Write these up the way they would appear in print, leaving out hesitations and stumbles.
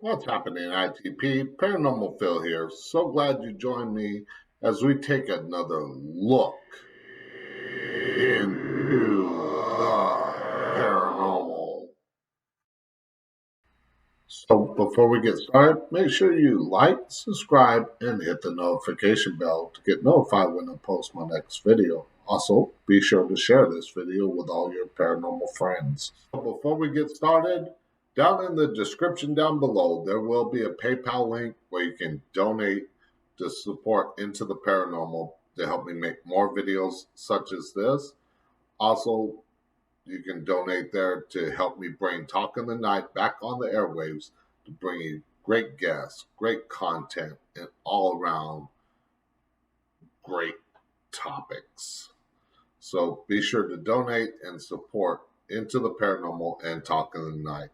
What's happening, ITP? Paranormal Phil here. So glad you joined me as we take another look into the paranormal. So before we get started, make sure you like, subscribe, and hit the notification bell to get notified when I post my next video. Also, be sure to share this video with all your paranormal friends. So before we get started, down in the description down below, there will be a PayPal link where you can donate to support Into the Paranormal to help me make more videos such as this. Also, you can donate there to help me bring Talk in the Night back on the airwaves to bring you great guests, great content, and all around great topics. So be sure to donate and support Into the Paranormal and Talk in the Night.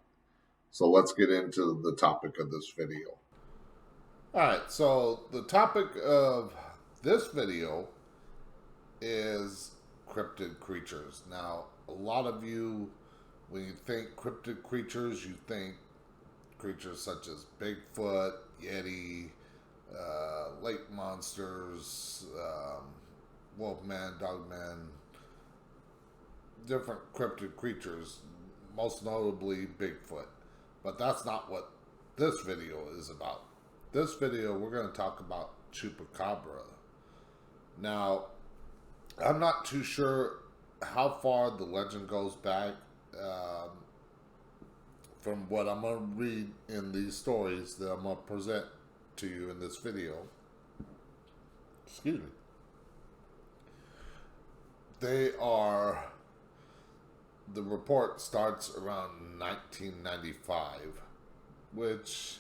So let's get into the topic of this video. Alright, so the topic of this video is cryptid creatures. Now, a lot of you, when you think cryptid creatures, you think creatures such as Bigfoot, Yeti, lake monsters, wolfman, dogman, different cryptid creatures, most notably Bigfoot. But that's not what this video is about. This video, we're going to talk about Chupacabra. Now, I'm not too sure how far the legend goes back. From what I'm going to read in these stories that I'm going to present to you in this video. Excuse me. The report starts around 1995, which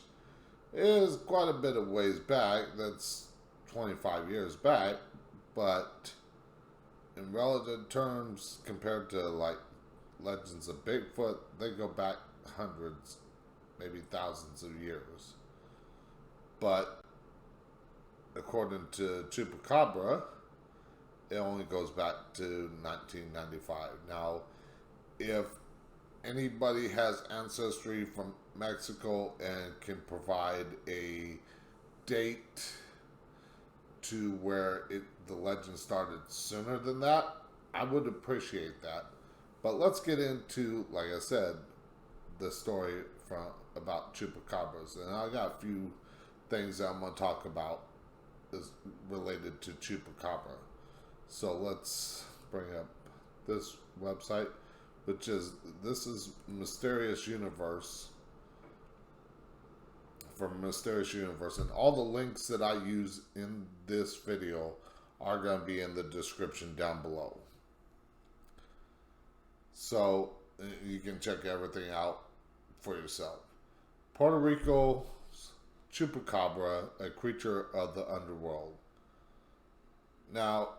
is quite a bit of ways back. That's 25 years back, but in relative terms, compared to like legends of Bigfoot, they go back hundreds, maybe thousands of years. But according to Chupacabra, it only goes back to 1995. Now, if anybody has ancestry from Mexico and can provide a date to where the legend started sooner than that, I would appreciate that. But let's get into, like I said, the story about Chupacabras. And I got a few things that I'm going to talk about is related to Chupacabra. So let's bring up this website, this is Mysterious Universe, from Mysterious Universe, and all the links that I use in this video are going to be in the description down below. So you can check everything out for yourself. Puerto Rico, Chupacabra, a creature of the underworld. Now,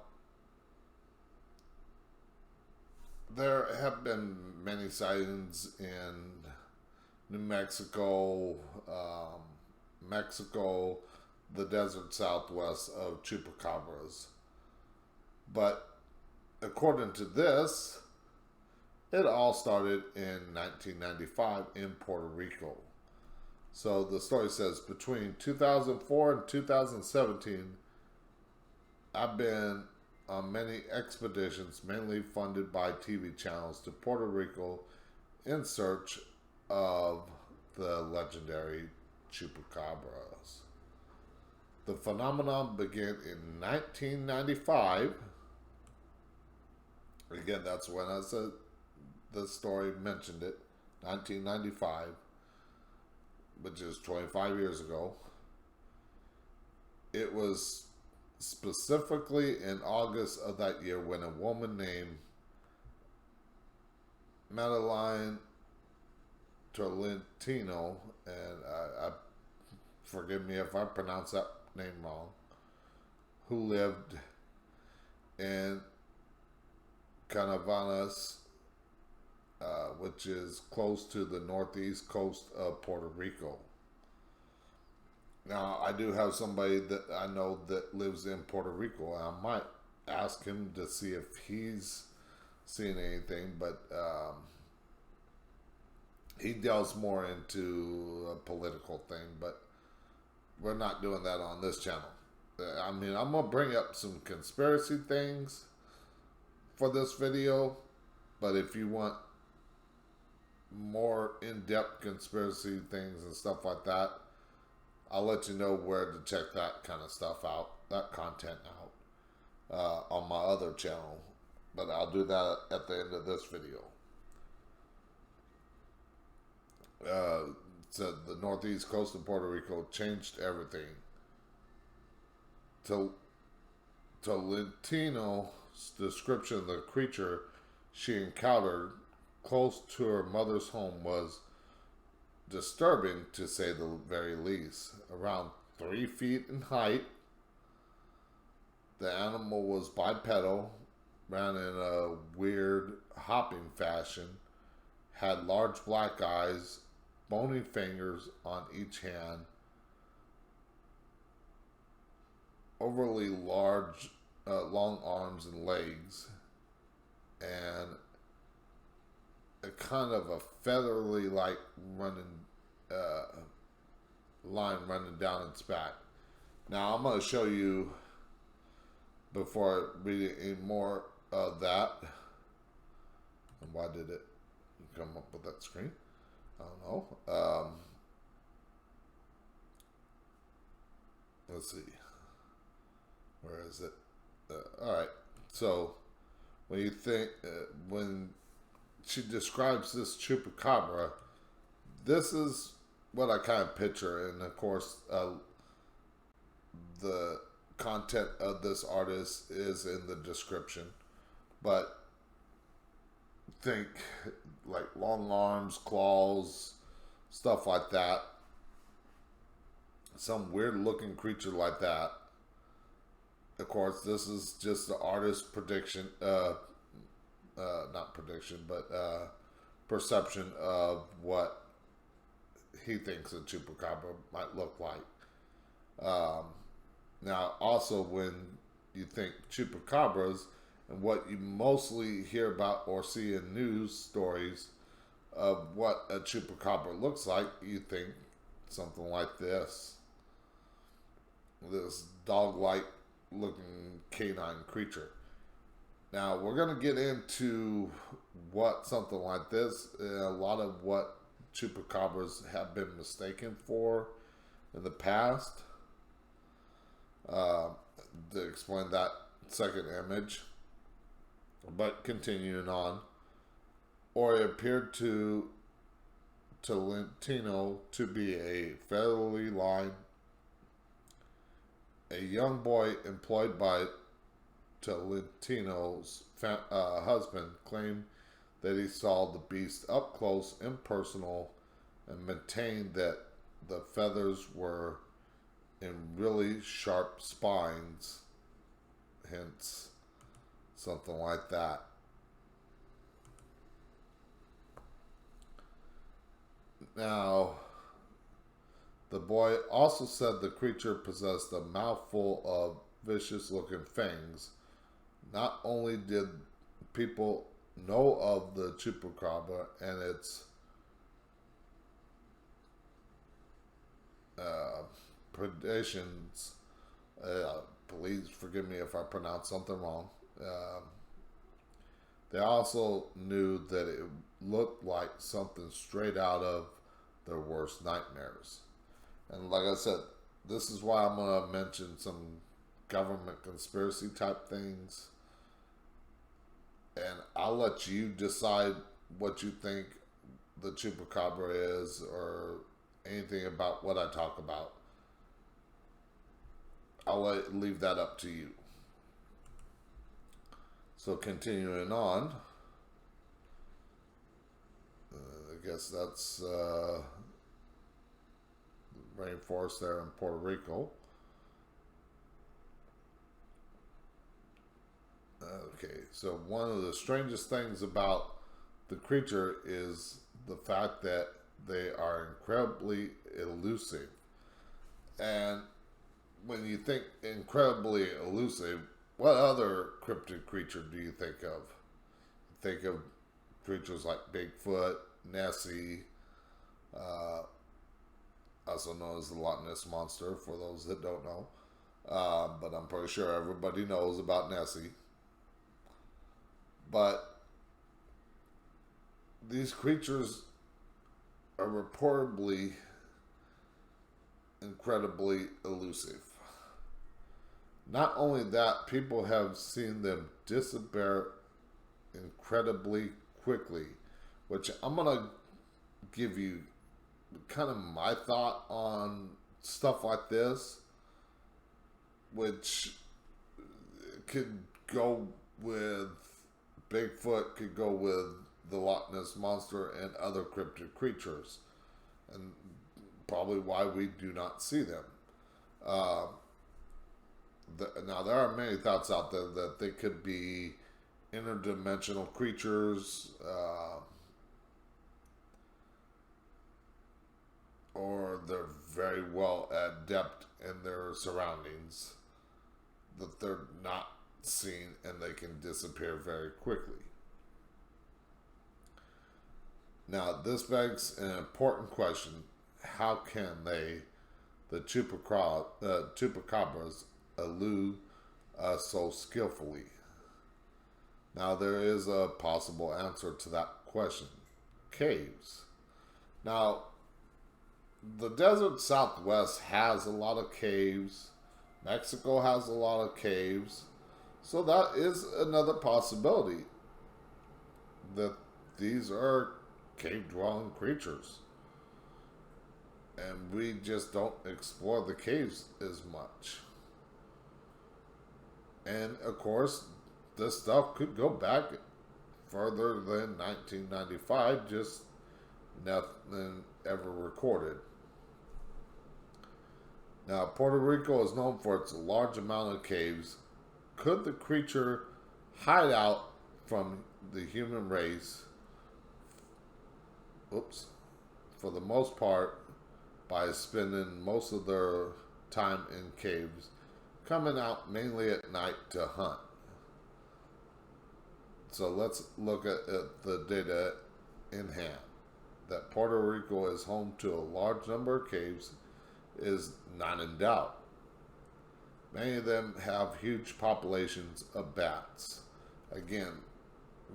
there have been many sightings in New Mexico, Mexico, the desert southwest of Chupacabras. But according to this, it all started in 1995 in Puerto Rico. So the story says, between 2004 and 2017, I've been on many expeditions, mainly funded by TV channels, to Puerto Rico in search of the legendary Chupacabras. The phenomenon began in 1995. Again, that's when I said the story mentioned it, 1995, which is 25 years ago. It was specifically in August of that year when a woman named Madeline Tolentino, and I forgive me if I pronounce that name wrong, who lived in Canavanas, which is close to the northeast coast of Puerto Rico. Now, I do have somebody that I know that lives in Puerto Rico, and I might ask him to see if he's seen anything, but he delves more into a political thing, but we're not doing that on this channel. I mean, I'm going to bring up some conspiracy things for this video, but if you want more in-depth conspiracy things and stuff like that, I'll let you know where to check that kind of stuff out, that content out, on my other channel. But I'll do that at the end of this video. So the northeast coast of Puerto Rico changed everything. Tolentino's description of the creature she encountered close to her mother's home was disturbing, to say the very least. Around 3 feet in height, the animal was bipedal, ran in a weird hopping fashion, had large black eyes, bony fingers on each hand, overly large, long arms and legs, and a kind of a feathery like running line running down its back. Now I'm going to show you, before I read any more of that. And why did it come up with that screen? I don't know. Let's see. Where is it? All right. So when you think, when she describes this chupacabra, this is what I kind of picture. And of course, the content of this artist is in the description. But think like long arms, claws, stuff like that. Some weird looking creature like that. Of course, this is just the artist's prediction, not prediction, but perception of what he thinks a chupacabra might look like. Now, also, when you think chupacabras, and what you mostly hear about or see in news stories of what a chupacabra looks like, you think something like this. This dog-like looking canine creature. Now, we're going to get into what something like this, a lot of what chupacabras have been mistaken for in the past, to explain that second image. But continuing on, or it appeared to Tolentino to be a featherly line. A young boy employed by Tolentino's husband claimed that he saw the beast up close and personal, and maintained that the feathers were in really sharp spines, hence something like that. Now, the boy also said the creature possessed a mouthful of vicious looking fangs. Not only did people know of the chupacabra and its predations, please forgive me if I pronounce something wrong, they also knew that it looked like something straight out of their worst nightmares. And like I said, this is why I'm going to mention some government conspiracy type things. And I'll let you decide what you think the chupacabra is, or anything about what I talk about. I'll leave that up to you. So continuing on, I guess that's rainforest there in Puerto Rico. Okay, so one of the strangest things about the creature is the fact that they are incredibly elusive. And when you think incredibly elusive, what other cryptid creature do you think of? Think of creatures like Bigfoot, Nessie, uh, also known as the Loch Ness Monster, for those that don't know. But I'm pretty sure everybody knows about Nessie. But these creatures are reportedly incredibly elusive. Not only that, people have seen them disappear incredibly quickly, which I'm going to give you kind of my thought on stuff like this, which could go with Bigfoot, could go with the Loch Ness Monster and other cryptid creatures, and probably why we do not see them. Uh, Now, there are many thoughts out there that they could be interdimensional creatures, or they're very well adept in their surroundings, that they're not seen and they can disappear very quickly. Now, this begs an important question. How can the chupacabras, elude us so skillfully? Now, there is a possible answer to that question. Caves. Now, the desert Southwest has a lot of caves. Mexico has a lot of caves. So that is another possibility, that these are cave-dwelling creatures. And we just don't explore the caves as much. And, of course, this stuff could go back further than 1995, just nothing ever recorded. Now, Puerto Rico is known for its large amount of caves. Could the creature hide out from the human race, for the most part, by spending most of their time in caves, coming out mainly at night to hunt? So let's look at the data in hand. That Puerto Rico is home to a large number of caves is not in doubt. Many of them have huge populations of bats. Again,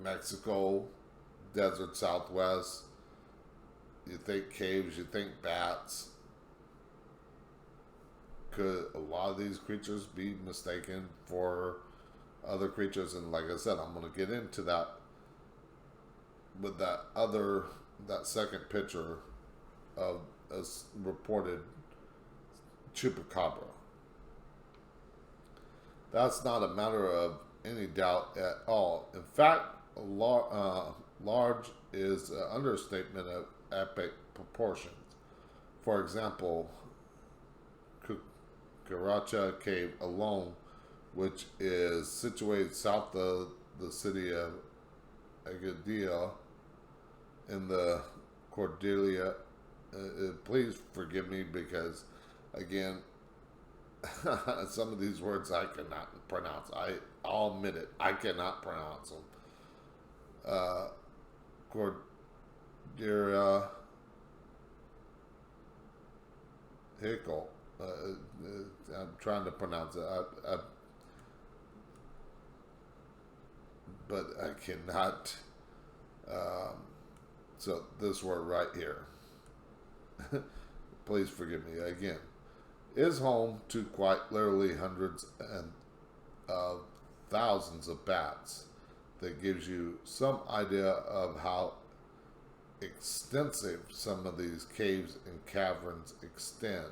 Mexico, desert Southwest, you think caves, you think bats. Could a lot of these creatures be mistaken for other creatures? And like I said, I'm going to get into that with that second picture of a reported Chupacabra. That's not a matter of any doubt at all. In fact, large is an understatement of epic proportions. For example, Cucaracha Cave alone, which is situated south of the city of Agadia in the Cordillera. Please forgive me because, again, some of these words I cannot pronounce. I'll admit it. I cannot pronounce them. Cordillera Rico. I'm trying to pronounce it. But I cannot. So this word right here. Please forgive me again. Is home to quite literally hundreds and thousands of bats. That gives you some idea of how extensive some of these caves and caverns extend.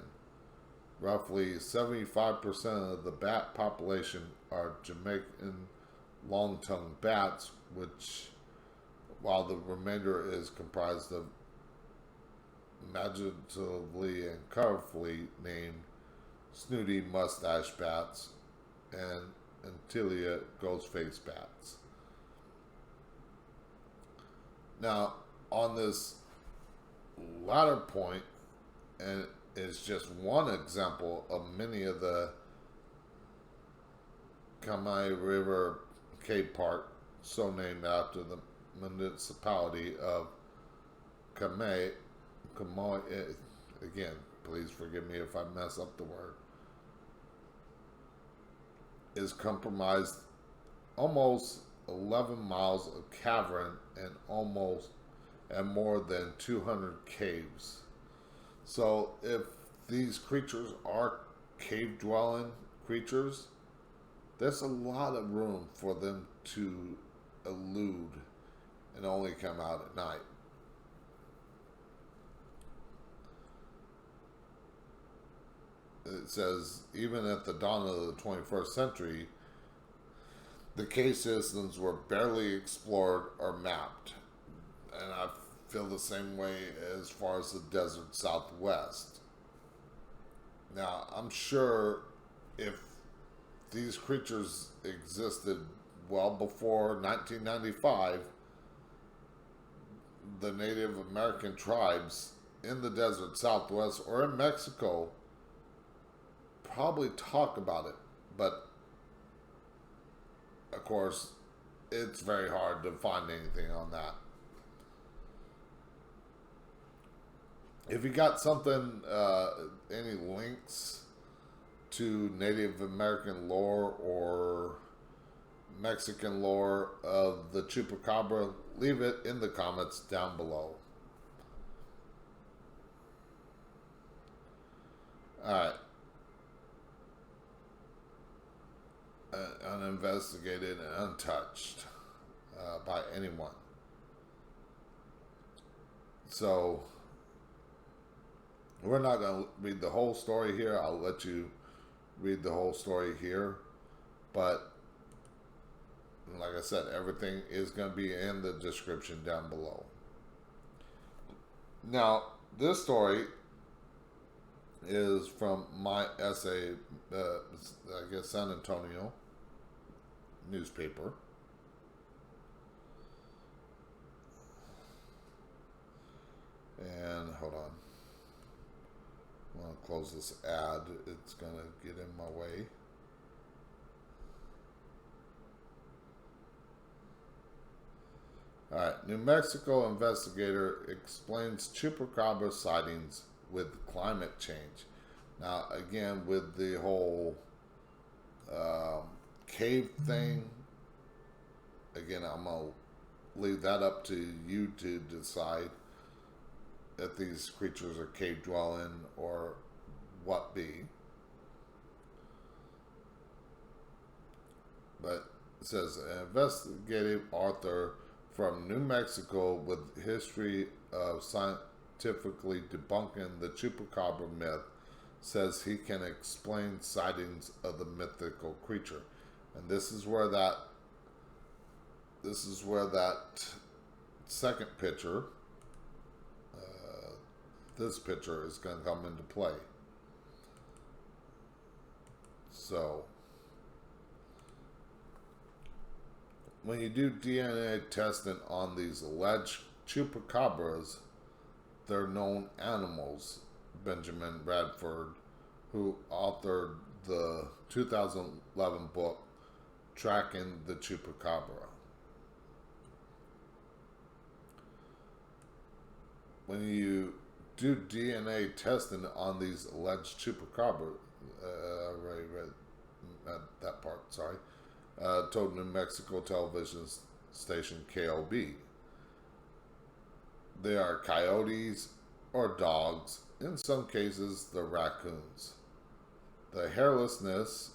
Roughly 75% of the bat population are Jamaican long-tongued bats, while the remainder is comprised of imaginatively and colorfully named snooty mustache bats and Antilia ghostface bats. Now, on this latter point, and is just one example of many of the Kamai River Cave Park, so named after the municipality of Kamai. Kamai, again, please forgive me if I mess up the word, is comprised almost 11 miles of cavern and more than 200 caves. So if these creatures are cave dwelling creatures, there's a lot of room for them to elude and only come out at night. It says, even at the dawn of the 21st century, the cave systems were barely explored or mapped. And I feel the same way as far as the desert Southwest. Now, I'm sure if these creatures existed well before 1995, the Native American tribes in the desert Southwest or in Mexico probably talk about it. But, of course, it's very hard to find anything on that. If you got something, any links to Native American lore or Mexican lore of the Chupacabra, leave it in the comments down below. Alright. Uninvestigated and untouched by anyone. So, we're not going to read the whole story here. I'll let you read the whole story here. But, like I said, everything is going to be in the description down below. Now, this story is from my essay, I guess San Antonio newspaper. And, hold on. I'm going to close this ad. It's going to get in my way. Alright, New Mexico investigator explains Chupacabra sightings with climate change. Now, again, with the whole cave thing, again, I'm going to leave that up to you to decide if these creatures are cave dwelling or what be. But it says, an investigative author from New Mexico with history of scientifically debunking the Chupacabra myth says he can explain sightings of the mythical creature. And this is where that second picture, this picture is going to come into play. So, when you do DNA testing on these alleged chupacabras, they're known animals. Benjamin Radford, who authored the 2011 book Tracking the Chupacabra. When you do DNA testing on these alleged chupacabra, read that part, sorry, told New Mexico television station KOB. They are coyotes or dogs, in some cases they're raccoons. The hairlessness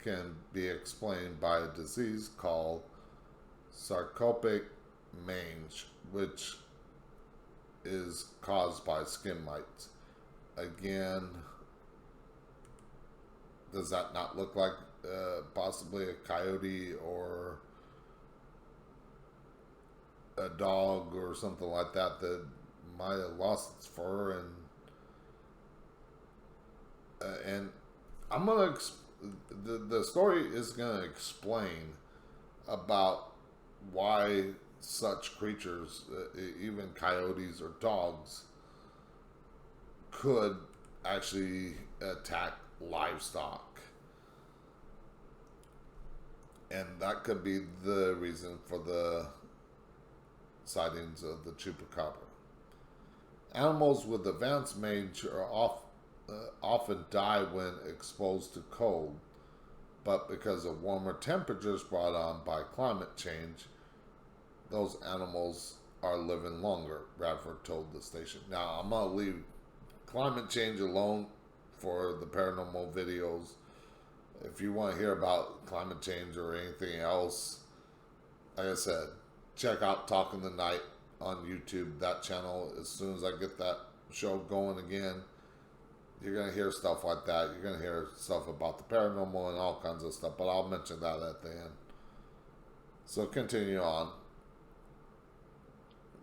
can be explained by a disease called sarcoptic mange, which is caused by skin mites. Again, does that not look like possibly a coyote or a dog or something like that that might have lost its fur? And I'm gonna the story is gonna explain about why such creatures, even coyotes or dogs, could actually attack livestock. And that could be the reason for the sightings of the Chupacabra. Animals with advanced mange often die when exposed to cold, but because of warmer temperatures brought on by climate change, those animals are living longer, Bradford told the station. Now, I'm going to leave climate change alone for the paranormal videos. If you want to hear about climate change or anything else, like I said, check out Talking the Night on YouTube, that channel. As soon as I get that show going again, you're going to hear stuff like that. You're going to hear stuff about the paranormal and all kinds of stuff, but I'll mention that at the end. So continue on.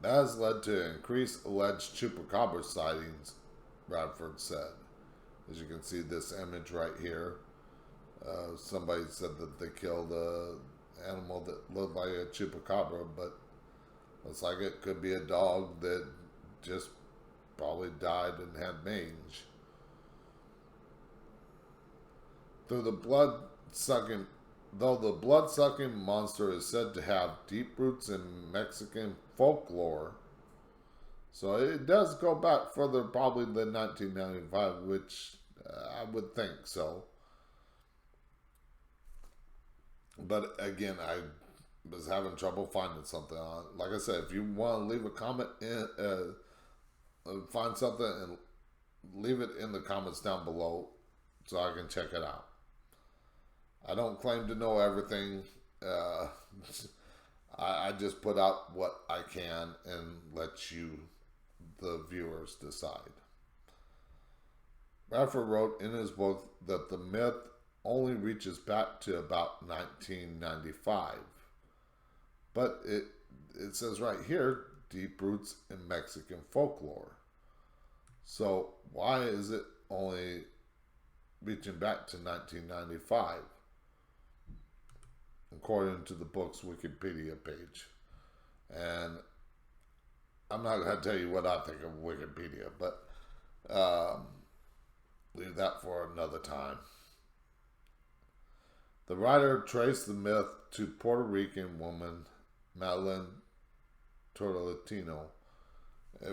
That has led to increased alleged Chupacabra sightings, Bradford said. As you can see this image right here. Somebody said that they killed an animal that looked like a Chupacabra, but looks like it could be a dog that just probably died and had mange. Though the blood-sucking monster is said to have deep roots in Mexican folklore, so it does go back further probably than 1995, which I would think so. But again, I was having trouble finding something on it. Like I said, if you want to leave a comment, find something and leave it in the comments down below so I can check it out. I don't claim to know everything. I just put out what I can and let you, the viewers, decide. Bradford wrote in his book that the myth only reaches back to about 1995. But it says right here, deep roots in Mexican folklore. So why is it only reaching back to 1995? According to the book's Wikipedia page. And I'm not going to tell you what I think of Wikipedia, but leave that for another time. The writer traced the myth to Puerto Rican woman Madeline Torlatino,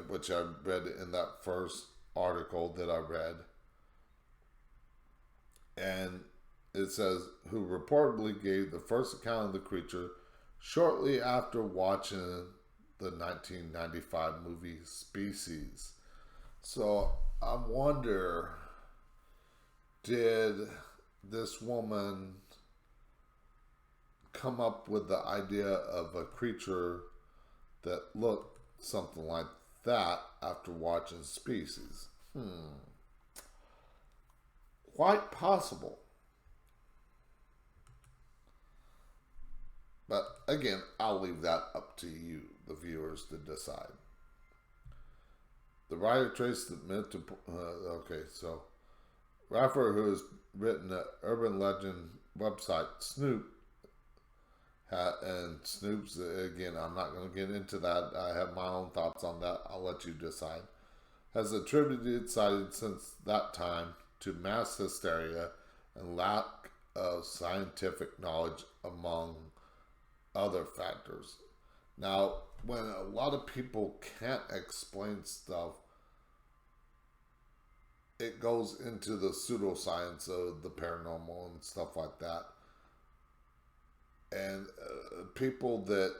which I read in that first article that I read. And it says, who reportedly gave the first account of the creature shortly after watching the 1995 movie Species. So I wonder, did this woman come up with the idea of a creature that looked something like that after watching Species? Quite possible. But again, I'll leave that up to you, the viewers, to decide. The writer traced the myth to... okay, so... Raffer, who has written the urban legend website Snoop, and Snoop's, again, I'm not going to get into that. I have my own thoughts on that. I'll let you decide. Has attributed sightings since that time to mass hysteria and lack of scientific knowledge among other factors. Now, when a lot of people can't explain stuff, it goes into the pseudoscience of the paranormal and stuff like that. And people that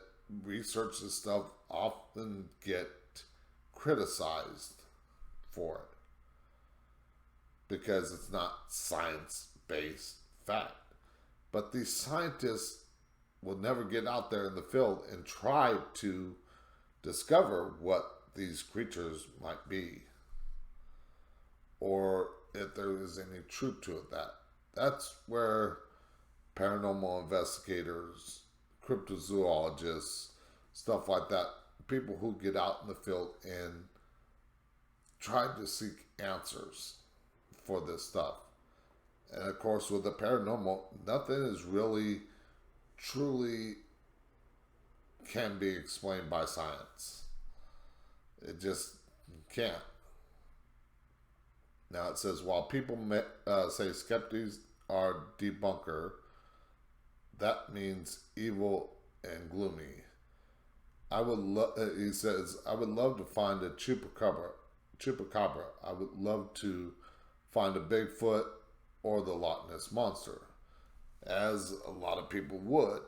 research this stuff often get criticized for it because it's not science-based fact. But these scientists will never get out there in the field and try to discover what these creatures might be, or if there is any truth to it. That's where paranormal investigators, cryptozoologists, stuff like that, people who get out in the field and try to seek answers for this stuff. And of course, with the paranormal, nothing is really truly can be explained by science. It just can't. Now it says, while people say skeptics are debunker, that means evil and gloomy. He says, I would love to find a chupacabra. Chupacabra. I would love to find a Bigfoot or the Loch Ness monster, as a lot of people would.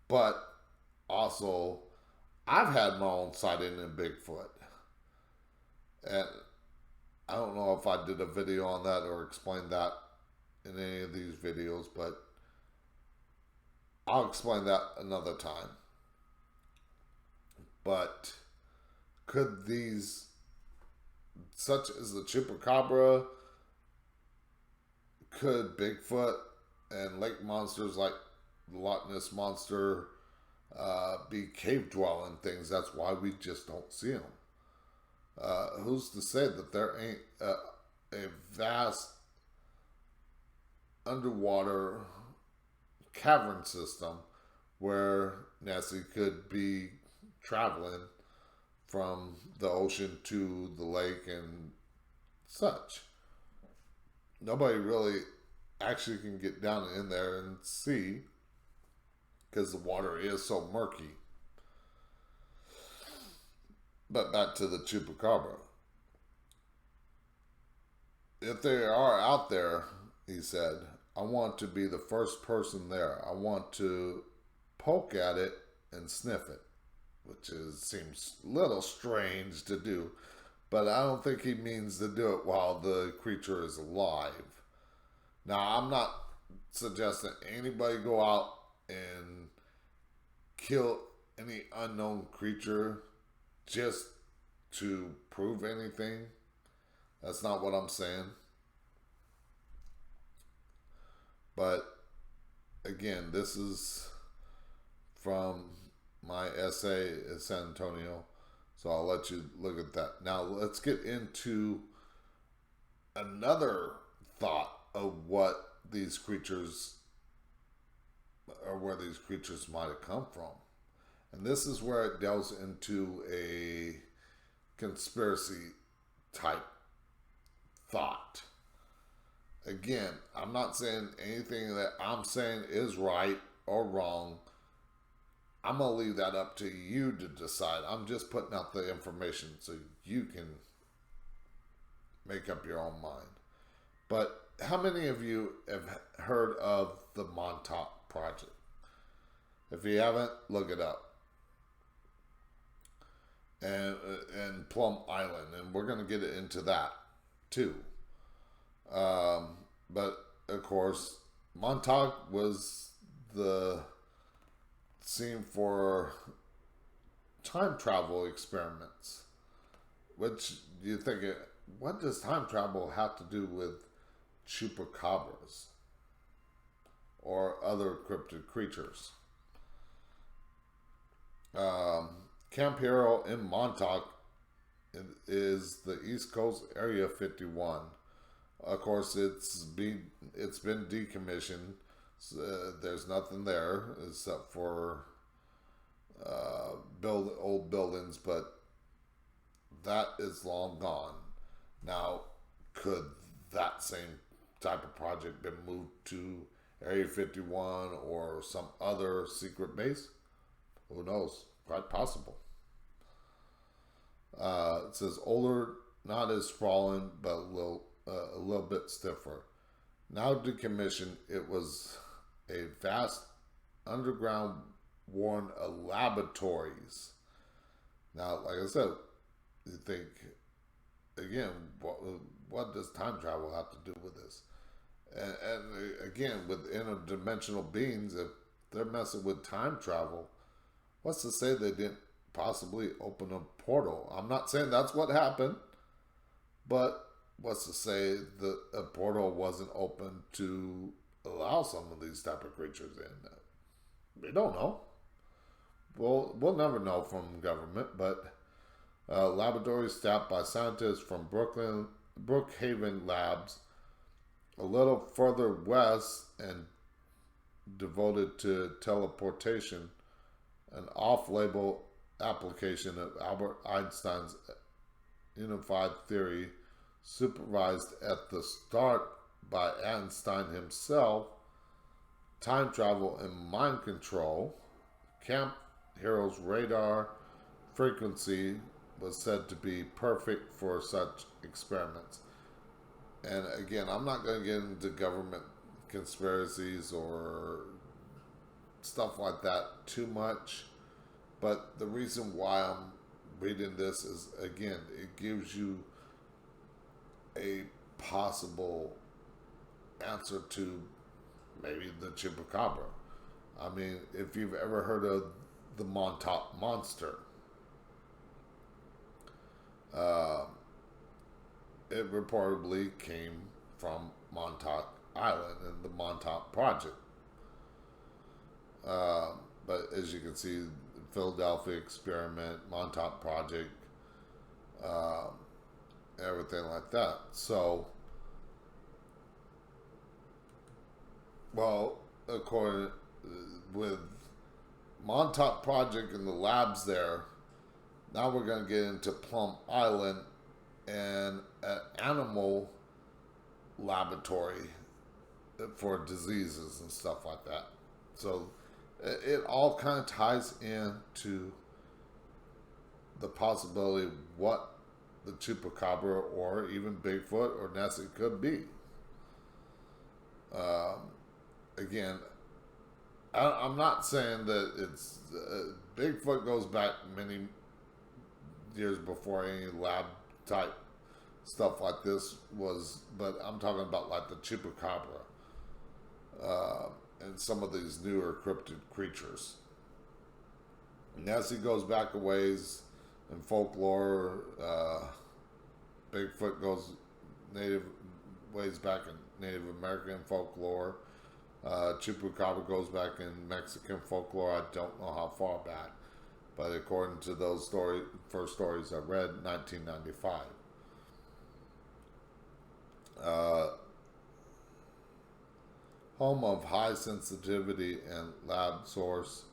But also, I've had my own sighting in Bigfoot, and I don't know if I did a video on that or explained that in any of these videos, but I'll explain that another time. But could these, such as the Chupacabra, could Bigfoot and lake monsters like the Loch Ness monster be cave dwelling things? That's why we just don't see them. Who's to say that there ain't a vast underwater cavern system where Nessie could be traveling from the ocean to the lake and such? Nobody really actually can get down in there and see because the water is so murky. But back to the Chupacabra. If they are out there, he said, I want to be the first person there. I want to poke at it and sniff it, which seems a little strange to do, but I don't think he means to do it while the creature is alive. Now, I'm not suggesting anybody go out and kill any unknown creature just to prove anything. That's not what I'm saying. But again, this is from my essay at San Antonio, so I'll let you look at that. Now let's get into another thought of what these creatures, or where these creatures might have come from. And this is where it delves into a conspiracy type thought. Again, I'm not saying anything that I'm saying is right or wrong. I'm going to leave that up to you to decide. I'm just putting out the information so you can make up your own mind. But how many of you have heard of the Montauk Project? If you haven't, look it up. And Plum Island, and we're going to get into that too. But of course, Montauk was the scene for time travel experiments. Which you think, what does time travel have to do with chupacabras or other cryptid creatures? Camp Hero in Montauk is the East Coast Area 51. Of course, it's been decommissioned. So, there's nothing there except for old buildings, but that is long gone. Now, could that same type of project been moved to Area 51 or some other secret base? Who knows? Quite possible. It says older, not as sprawling, but a little bit stiffer. Now decommissioned, it was a vast underground worn laboratories. Now, like I said, you think, again, what does time travel have to do with this? And again, with interdimensional beings, if they're messing with time travel, what's to say they didn't possibly open a portal? I'm not saying that's what happened, but what's to say that a portal wasn't open to allow some of these type of creatures in? We don't know. We'll never know from government, but laboratory staffed by scientists from Brookhaven Labs, a little further west and devoted to teleportation, an off-label application of Albert Einstein's unified theory supervised at the start by Einstein himself, time travel and mind control. Camp Hero's radar frequency was said to be perfect for such experiments. And again, I'm not going to get into government conspiracies or stuff like that too much. But the reason why I'm reading this is, again, it gives you a possible answer to maybe the Chupacabra. I mean, if you've ever heard of the Montauk Monster, it reportedly came from Montauk Island and the Montauk Project. But as you can see, Philadelphia Experiment, Montauk Project, everything like that. So, well, according with Montauk Project and the labs there, now we're going to get into Plum Island and an animal laboratory for diseases and stuff like that. So it all kind of ties into the possibility of what the Chupacabra or even Bigfoot or Nessie could be. Again, I'm not saying that it's Bigfoot goes back many years before any lab type stuff like this was, but I'm talking about like the Chupacabra and some of these newer cryptid creatures. Nessie goes back a ways in folklore. Bigfoot goes ways back in Native American folklore. Chupacabra goes back in Mexican folklore. I don't know how far back, but according to those first stories I read, 1995. Home of high sensitivity and lab source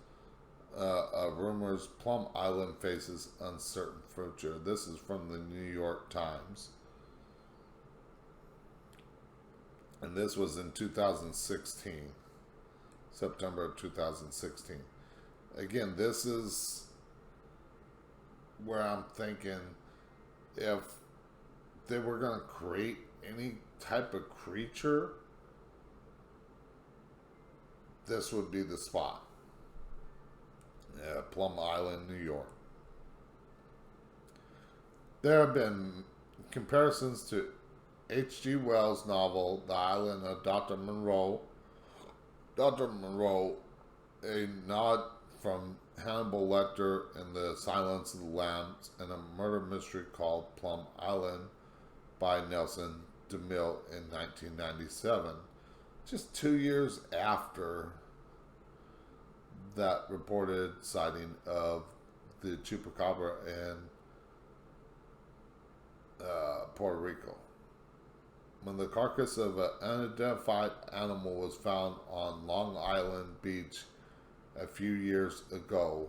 of rumors, Plum Island faces uncertain future. This is from the New York Times. And this was in 2016, September of 2016. Again, this is where I'm thinking if they were going to create any type of creature, this would be the spot. Yeah, Plum Island, New York. There have been comparisons to H.G. Wells' novel, The Island of Dr. Moreau. Dr. Moreau, a nod from Hannibal Lecter in The Silence of the Lambs, and a murder mystery called Plum Island by Nelson DeMille in 1997. Just 2 years after that reported sighting of the Chupacabra in Puerto Rico. When the carcass of an unidentified animal was found on Long Island Beach a few years ago,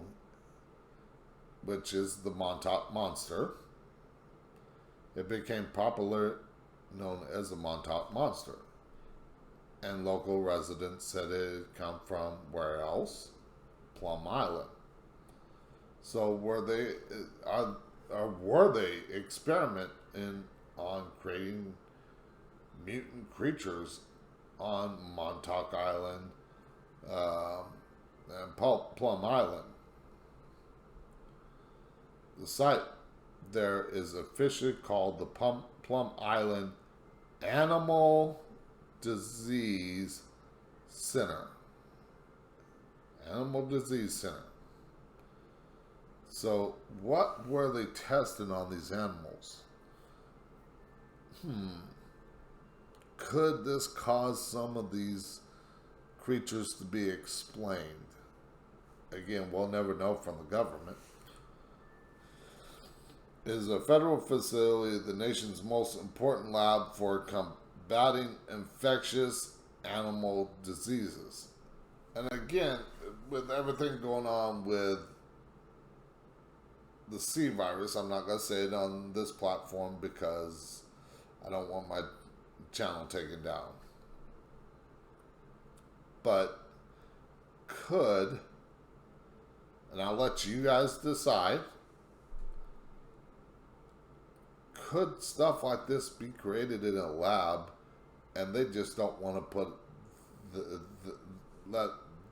which is the Montauk Monster, it became popularly known as the Montauk Monster. And local residents said it had come from where else? Plum Island. So were they experimenting on creating mutant creatures on Montauk Island and Plum Island? The site there is officially called the Plum Island Animal Disease Center. Animal Disease Center. So, what were they testing on these animals? Could this cause some of these creatures to be explained? Again, we'll never know from the government. It is a federal facility, the nation's most important lab for combating infectious animal diseases. And again, with everything going on with the C virus, I'm not going to say it on this platform because I don't want my channel taken down. But could, and I'll let you guys decide, could stuff like this be created in a lab and they just don't want to put let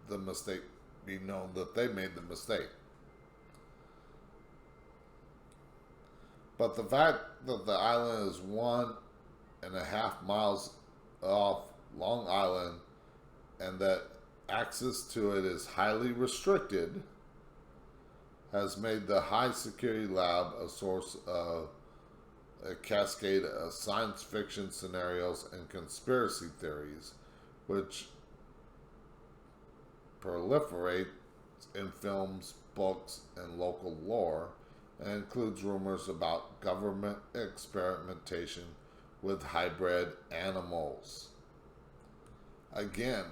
the mistake be known that they made the mistake? But the fact that the island is 1.5 miles off Long Island and that access to it is highly restricted has made the high security lab a source of a cascade of science fiction scenarios and conspiracy theories, which proliferate in films, books, and local lore, and includes rumors about government experimentation with hybrid animals. Again,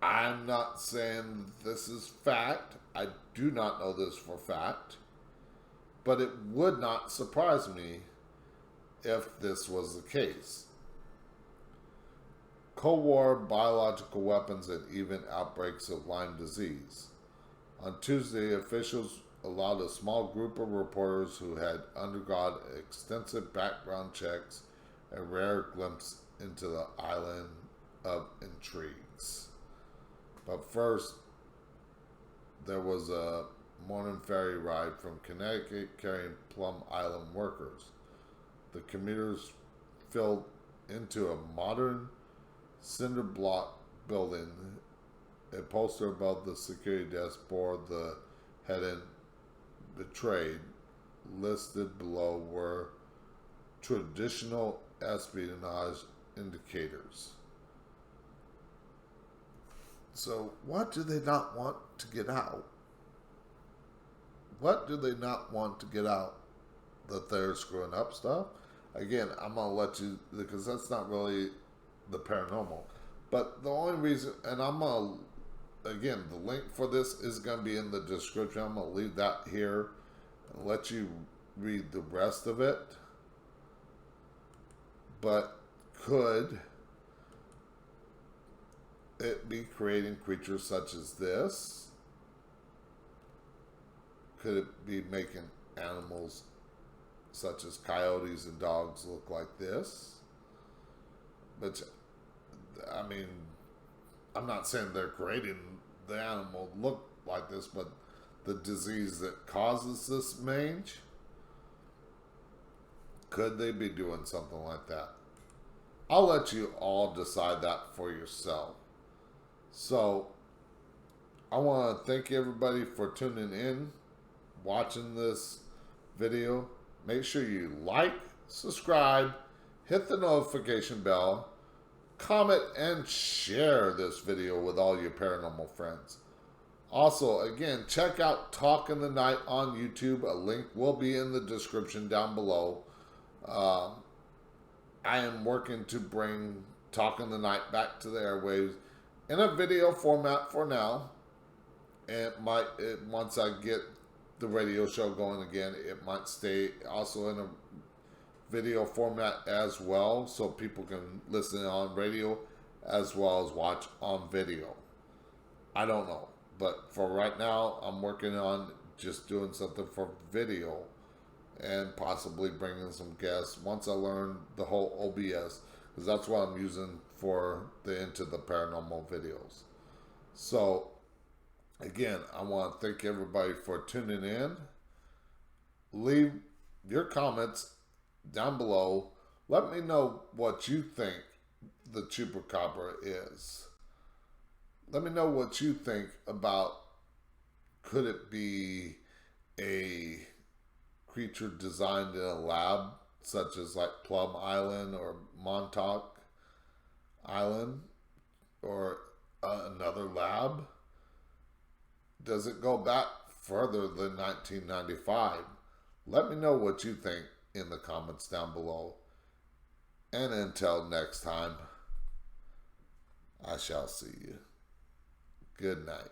I'm not saying this is fact. I do not know this for fact. But it would not surprise me if this was the case. Cold War biological weapons and even outbreaks of Lyme disease. On Tuesday, officials allowed a small group of reporters who had undergone extensive background checks a rare glimpse into the island of intrigues. But first, there was a morning ferry ride from Connecticut carrying Plum Island workers. The commuters filled into a modern cinder block building. A poster above the security desk bore the heading "Betrayed." Listed below were traditional espionage indicators. So what do they not want to get out? What do they not want to get out? That they're screwing up stuff? Again, I'm going to let you, because that's not really the paranormal. But the only reason, and I'm going to, again, the link for this is going to be in the description. I'm going to leave that here and let you read the rest of it. But could it be creating creatures such as this? Could it be making animals such as coyotes and dogs look like this? But, I mean, I'm not saying they're creating the animal look like this, but the disease that causes this mange, could they be doing something like that? I'll let you all decide that for yourself. So, I want to thank everybody for tuning in, watching this video. Make sure you like, subscribe, hit the notification bell, comment, and share this video with all your paranormal friends. Also, again, check out Talk in the Night on YouTube. A link will be in the description down below. I am working to bring Talk in the Night back to the airwaves in a video format for now. And once I get the radio show going again, it might stay also in a video format as well, so people can listen on radio as well as watch on video. I don't know, but for right now, I'm working on just doing something for video and possibly bringing some guests once I learn the whole OBS, because that's what I'm using for the Into the Paranormal videos. So again, I want to thank everybody for tuning in. Leave your comments down below. Let me know what you think the Chupacabra is. Let me know what you think about, could it be a creature designed in a lab, such as like Plum Island or Montauk Island, or another lab? Does it go back further than 1995? Let me know what you think in the comments down below. And until next time, I shall see you. Good night.